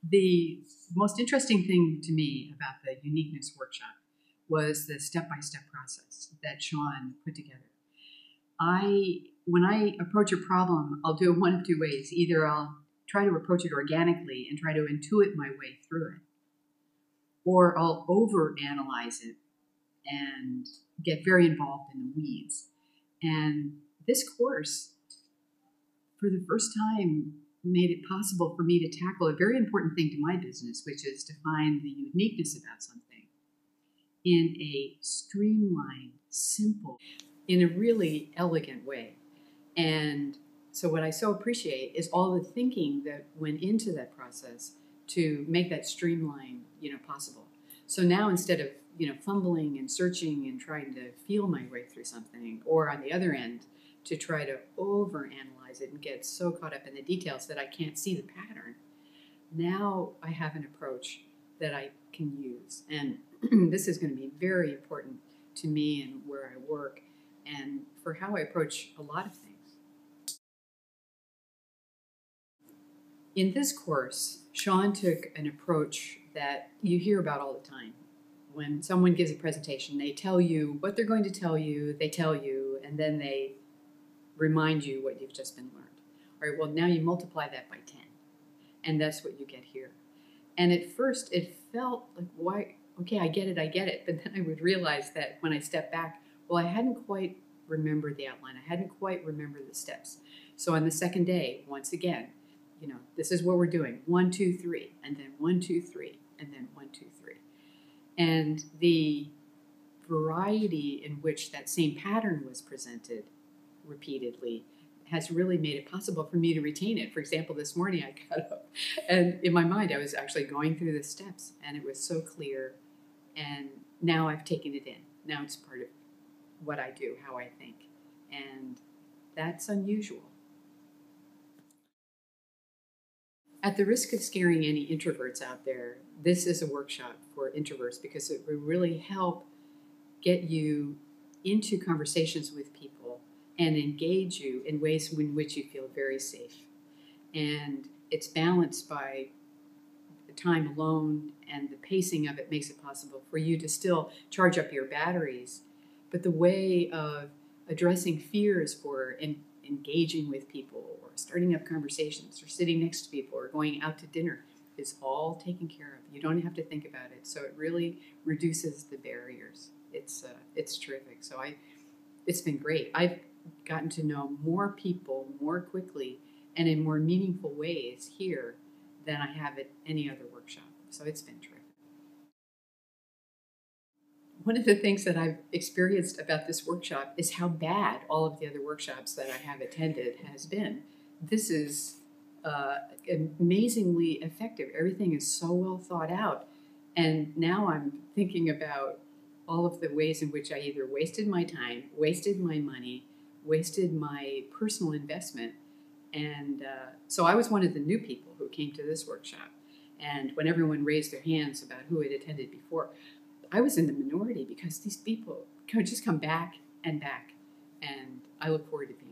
The most interesting thing to me about the uniqueness workshop was the step-by-step process that Sean put together. When I approach a problem, I'll do it one of two ways. Either I'll try to approach it organically and try to intuit my way through it, or I'll overanalyze it and get very involved in the weeds. And this course, for the first time, made it possible for me to tackle a very important thing to my business, which is to find the uniqueness about something in a streamlined, simple, in a really elegant way. And so what I so appreciate is all the thinking that went into that process to make that streamline, possible. So now instead of, fumbling and searching and trying to feel my way through something, or on the other end, to try to overanalyze it and get so caught up in the details that I can't see the pattern, now I have an approach that I can use. And this is going to be very important to me and where I work and for how I approach a lot of things. In this course, Sean took an approach that you hear about all the time. When someone gives a presentation, they tell you what they're going to tell you, and then they remind you what you've just been learned. All right, well, now you multiply that by 10, and that's what you get here. And at first, it felt like, why? Okay, I get it. But then I would realize that when I stepped back, well, I hadn't quite remembered the outline. I hadn't quite remembered the steps. So on the second day, once again, this is what we're doing. 1, 2, 3, and then 1, 2, 3, and then 1, 2, 3. And the variety in which that same pattern was presented repeatedly has really made it possible for me to retain it. For example, this morning I got up and in my mind I was actually going through the steps and it was so clear, and now I've taken it in. Now it's part of what I do, how I think, and that's unusual. At the risk of scaring any introverts out there, this is a workshop for introverts because it will really help get you into conversations with people and engage you in ways in which you feel very safe. And it's balanced by the time alone, and the pacing of it makes it possible for you to still charge up your batteries. But the way of addressing fears or engaging with people or starting up conversations or sitting next to people or going out to dinner is all taken care of. You don't have to think about it. So it really reduces the barriers. It's terrific. So it's been great. I've gotten to know more people more quickly and in more meaningful ways here than I have at any other workshop. So it's been terrific. One of the things that I've experienced about this workshop is how bad all of the other workshops that I have attended has been. This is amazingly effective. Everything is so well thought out. And now I'm thinking about all of the ways in which I either wasted my time, wasted my money, wasted my personal investment. And so I was one of the new people who came to this workshop. And when everyone raised their hands about who had attended before, I was in the minority because these people just come back and back. And I look forward to being